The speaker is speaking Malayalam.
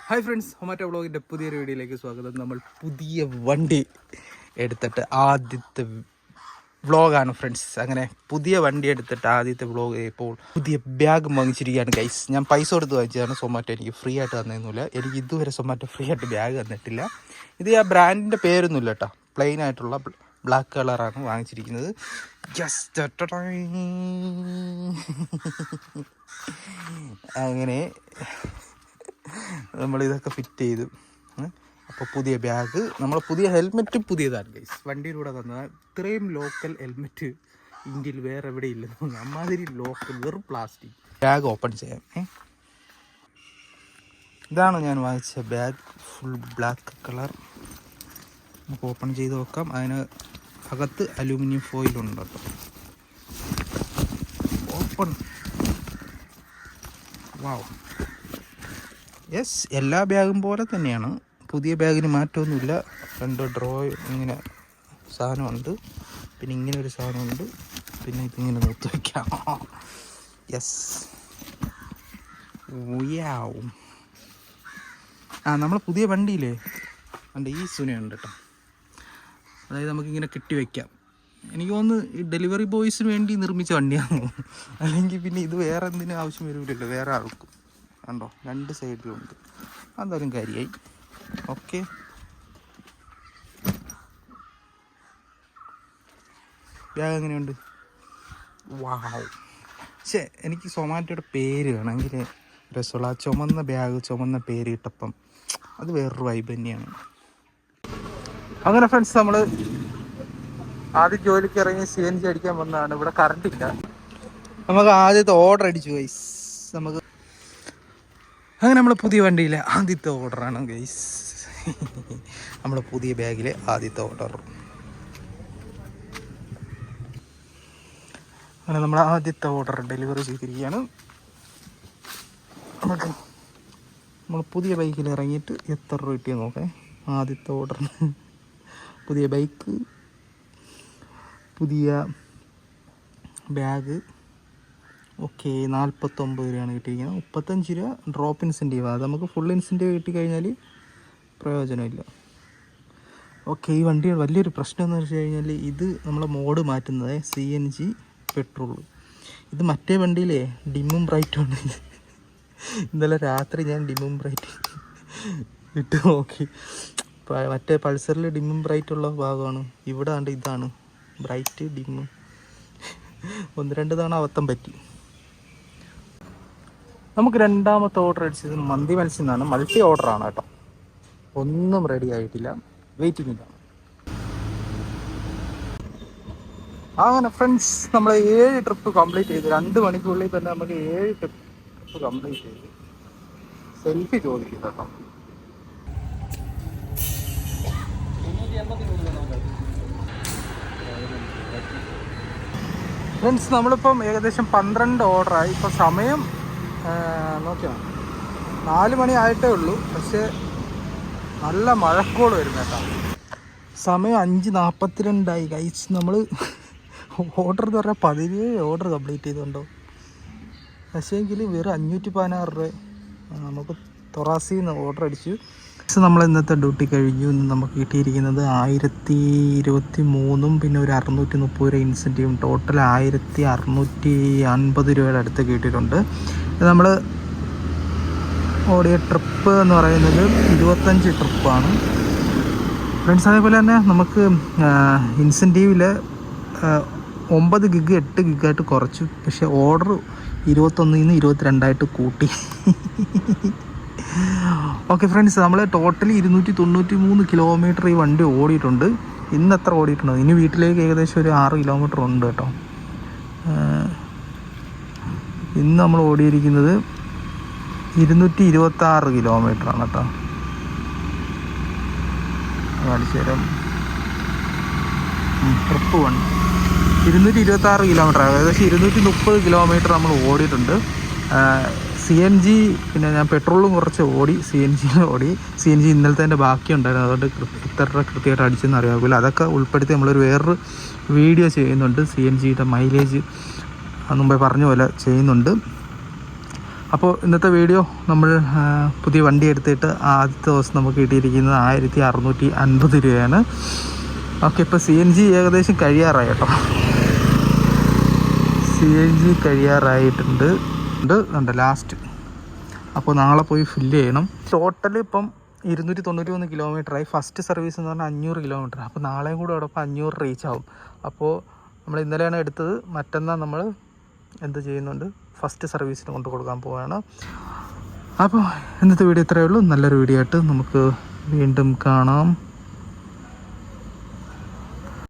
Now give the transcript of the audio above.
ഹായ് ഫ്രണ്ട്സ്, ഹൊമാറ്റോ വ്ളോഗിൻ്റെ പുതിയൊരു വീഡിയോയിലേക്ക് സ്വാഗതം. നമ്മൾ പുതിയ വണ്ടി എടുത്തിട്ട് ആദ്യത്തെ വ്ളോഗാണ് ഫ്രണ്ട്സ്. അങ്ങനെ പുതിയ വണ്ടി എടുത്തിട്ട് ആദ്യത്തെ വ്ളോഗ്. ഇപ്പോൾ പുതിയ ബാഗ് വാങ്ങിച്ചിരിക്കുകയാണ് ഗൈസ്. ഞാൻ പൈസ കൊടുത്ത് വാങ്ങിച്ചതാണ്. സൊമാറ്റോ എനിക്ക് ഫ്രീ ആയിട്ട് തന്നൊന്നുമില്ല. എനിക്ക് ഇതുവരെ സൊമാറ്റോ ഫ്രീ ആയിട്ട് ബാഗ് തന്നിട്ടില്ല. ഇത് ആ ബ്രാൻഡിൻ്റെ പേരൊന്നുമില്ല കേട്ടോ, പ്ലെയിൻ ആയിട്ടുള്ള ബ്ലാക്ക് കളറാണ് വാങ്ങിച്ചിരിക്കുന്നത്. ജസ്റ്റ് അങ്ങനെ നമ്മളിതൊക്കെ ഫിറ്റ് ചെയ്തു. അപ്പോൾ പുതിയ ബാഗ്, നമ്മൾ പുതിയ ഹെൽമെറ്റ് പുതിയതാണ് ഗൈസ്. വണ്ടിയിലൂടെ തന്നത്. ഇത്രയും ലോക്കൽ ഹെൽമെറ്റ് ഇന്ത്യയിൽ വേറെ എവിടെ ഇല്ലെന്ന്. അമ്മാതിരി ലോക്കൽ, വെറും പ്ലാസ്റ്റിക്. ബാഗ് ഓപ്പൺ ചെയ്യാം. ഇതാണ് ഞാൻ വാങ്ങിച്ച ബാഗ്, ഫുൾ ബ്ലാക്ക് കളർ. നമുക്ക് ഓപ്പൺ ചെയ്ത് നോക്കാം. അതിന് അകത്ത് അലൂമിനിയം ഫോയിലുണ്ട് കേട്ടോ. ഓപ്പൺ. വാവ്. യെസ്, എല്ലാ ബാഗും പോലെ തന്നെയാണ്. പുതിയ ബാഗിന് മാറ്റമൊന്നുമില്ല. 2 ഡ്രോ ഇങ്ങനെ സാധനമുണ്ട്, പിന്നെ ഇങ്ങനെ ഒരു സാധനമുണ്ട്, പിന്നെ ഇതിങ്ങനെ നിർത്തി വയ്ക്കാം. യെസ്, ഊയാവും. നമ്മൾ പുതിയ വണ്ടിയില്ലേ, വണ്ടി ഈ സുനയുണ്ട് കേട്ടോ. അതായത് നമുക്കിങ്ങനെ കെട്ടി വയ്ക്കാം. എനിക്ക് തോന്നുന്നു ഈ ഡെലിവറി ബോയ്സിന് വേണ്ടി നിർമ്മിച്ച വണ്ടിയാണോ, അല്ലെങ്കിൽ പിന്നെ ഇത് വേറെ എന്തിനും ആവശ്യം വരില്ലല്ലോ വേറെ ആൾക്കും. കണ്ടോ, 2 സൈഡിലുണ്ട്. അതായാലും കാര്യമായി. ഓക്കെ, ബാഗ് എങ്ങനെയുണ്ട്? വാവ്. പക്ഷേ എനിക്ക് സൊമാറ്റോയുടെ പേര് വേണമെങ്കിൽ രസമുള്ള ആ ചുമന്ന ബാഗ്, ചുമന്ന പേര് ഇട്ടപ്പം അത് വേറൊരു വൈബ് തന്നെയാണ്. അങ്ങനെ ഫ്രണ്ട്സ്, നമ്മൾ ആദ്യം ജോലിക്ക് ഇറങ്ങി CNG അടിക്കാൻ വന്നതാണ്. ഇവിടെ കറണ്ട് ഇല്ല. നമുക്ക് ആദ്യത്തെ ഓർഡർ അടിച്ചു ഗൈസ്. നമുക്ക് അങ്ങനെ നമ്മൾ പുതിയ വണ്ടിയിലെ ആദ്യത്തെ ഓർഡറാണ് ഗൈസ്. നമ്മൾ പുതിയ ബാഗിലെ ആദ്യത്തെ ഓർഡർ. അങ്ങനെ നമ്മൾ ആദ്യത്തെ ഓർഡർ ഡെലിവറി ചെയ്തിരിക്കുകയാണ്. നമ്മൾ പുതിയ ബൈക്കിൽ ഇറങ്ങിയിട്ട് എത്ര രൂപ കിട്ടിയെന്ന് നോക്കാം. ആദ്യത്തെ ഓർഡറിന് പുതിയ ബൈക്ക്, പുതിയ ബാഗ്. ഓക്കെ, 49 രൂപയാണ് കിട്ടിയിരിക്കുന്നത്. 35 രൂപ ഡ്രോപ്പ് ഇൻസെൻറ്റീവ്. അത് നമുക്ക് ഫുൾ ഇൻസെൻറ്റീവ് കിട്ടിക്കഴിഞ്ഞാൽ പ്രയോജനമില്ല. ഓക്കെ, ഈ വണ്ടിയുടെ വലിയൊരു പ്രശ്നം എന്ന് വെച്ച് കഴിഞ്ഞാൽ ഇത് നമ്മളെ മോഡ് മാറ്റുന്നത് CNG പെട്രോൾ. ഇത് മറ്റേ വണ്ടിയിലേ ഡിമ്മും ബ്രൈറ്റുമാണ്. ഇന്നലെ രാത്രി ഞാൻ ഡിമ്മും ബ്രൈറ്റ് ഇട്ട് നോക്കി. മറ്റേ പൾസറിൽ ഡിമ്മും ബ്രൈറ്റുള്ള ഭാഗമാണ്. ഇവിടെ ആണ്ട് ഇതാണ് ബ്രൈറ്റ് ഡിമ്മും. 1-2 തവണ അബദ്ധം പറ്റി. നമുക്ക് രണ്ടാമത്തെ ഓർഡർ അടിച്ചത് മന്തി മത്സ്യം എന്നാണ്. മൾട്ടി ഓർഡറാണ് കേട്ടോ. ഒന്നും റെഡി ആയിട്ടില്ല, വെയിറ്റിങ്ങിലാണ്. അങ്ങനെ ഫ്രണ്ട്സ്, നമ്മൾ 7 ട്രിപ്പ് കംപ്ലീറ്റ് ചെയ്തു. 2 മണിക്കുള്ളിൽ തന്നെ നമുക്ക് 7 ട്രിപ്പ് കംപ്ലീറ്റ് ചെയ്തു. സെൽഫി ചോദിക്കും കേട്ടോ. ഫ്രണ്ട്സ്, നമ്മളിപ്പം ഏകദേശം 12 ഓർഡറായി. ഇപ്പോൾ സമയം നോക്കിയാൽ 4 മണി ആയിട്ടേ ഉള്ളൂ. പക്ഷേ നല്ല മഴക്കോൾ വരുന്ന കേട്ടോ. സമയം 5:42 ഗൈസ്. നമ്മൾ ഓർഡർ എന്ന് പറഞ്ഞാൽ 17 ഓർഡർ കംപ്ലീറ്റ് ചെയ്തുകൊണ്ടോ. പക്ഷേ എങ്കിൽ വെറും 516 രൂപ നമുക്ക് തൊറാസിയിൽ നിന്ന് ഓർഡർ അടിച്ചു. നമ്മൾ ഇന്നത്തെ ഡ്യൂട്ടി കഴിഞ്ഞു. ഇന്ന് നമുക്ക് കിട്ടിയിരിക്കുന്നത് 1023 പിന്നെ ഒരു 630 രൂപ ഇൻസെൻറ്റീവും. ടോട്ടൽ 1650 രൂപയുടെ അടുത്ത് കിട്ടിയിട്ടുണ്ട്. നമ്മൾ ഓടിയ ട്രിപ്പ് എന്ന് പറയുന്നത് 25 ട്രിപ്പാണ് ഫ്രണ്ട്സ്. അതേപോലെ തന്നെ നമുക്ക് ഇൻസെൻറ്റീവിൽ 9 ഗിഗ് 8 ഗിഗായിട്ട് കുറച്ചു. പക്ഷേ ഓർഡർ 21 നിന്ന് 22 കൂട്ടി. ഓക്കെ ഫ്രണ്ട്സ്, നമ്മൾ ടോട്ടലി 293 കിലോമീറ്റർ ഈ വണ്ടി ഓടിയിട്ടുണ്ട്. ഇന്ന് എത്ര ഓടിയിട്ടുണ്ടോ? ഇനി വീട്ടിലേക്ക് ഏകദേശം ഒരു 6 കിലോമീറ്റർ ഉണ്ട് കേട്ടോ. ഇന്ന് നമ്മൾ ഓടിയിരിക്കുന്നത് 226 കിലോമീറ്ററാണ് കേട്ടോ. കാണിച്ചു തരാം. ട്രിപ്പ് 1 226 കിലോമീറ്റർ, ഏകദേശം 230 കിലോമീറ്റർ നമ്മൾ ഓടിയിട്ടുണ്ട്. CNG പിന്നെ ഞാൻ പെട്രോളും കുറച്ച് ഓടി, CNG ഇന്നലത്തെ ബാക്കി ഉണ്ടായിരുന്നു. അതുകൊണ്ട് ഇത്ര കൃത്യമായിട്ട് അടിച്ചെന്ന് അറിയാമില്ല. അതൊക്കെ ഉൾപ്പെടുത്തി നമ്മളൊരു വേറൊരു വീഡിയോ ചെയ്യുന്നുണ്ട്. CNGയുടെ മൈലേജ് മുമ്പേ പറഞ്ഞ പോലെ ചെയ്യുന്നുണ്ട്. അപ്പോൾ ഇന്നത്തെ വീഡിയോ നമ്മൾ പുതിയ വണ്ടി എടുത്തിട്ട് ആദ്യത്തെ ദിവസം നമുക്ക് കിട്ടിയിരിക്കുന്നത് 1650 രൂപയാണ്. ഓക്കെ, ഇപ്പോൾ CNG ഏകദേശം കഴിയാറായി കേട്ടോ. CNG കഴിയാറായിട്ടുണ്ട് ഉണ്ട് ലാസ്റ്റ്. അപ്പോൾ നാളെ പോയി ഫില്ല് ചെയ്യണം. ടോട്ടൽ ഇപ്പം 291 കിലോമീറ്ററായി. ഫസ്റ്റ് സർവീസ് എന്ന് പറഞ്ഞാൽ 500 കിലോമീറ്റർ. അപ്പോൾ നാളെയും കൂടെ അവിടെ 500 റീച്ച് ആവും. അപ്പോൾ നമ്മൾ ഇന്നലെയാണ് എടുത്തത്, മറ്റന്നാൾ നമ്മൾ എന്ത് ചെയ്യുന്നുണ്ട്, ഫസ്റ്റ് സർവീസിന് കൊണ്ട് കൊടുക്കാൻ പോവുകയാണ്. അപ്പോൾ ഇന്നത്തെ വീഡിയോ ഇത്രയേ ഉള്ളൂ. നല്ലൊരു വീഡിയോ ആയിട്ട് നമുക്ക് വീണ്ടും കാണാം.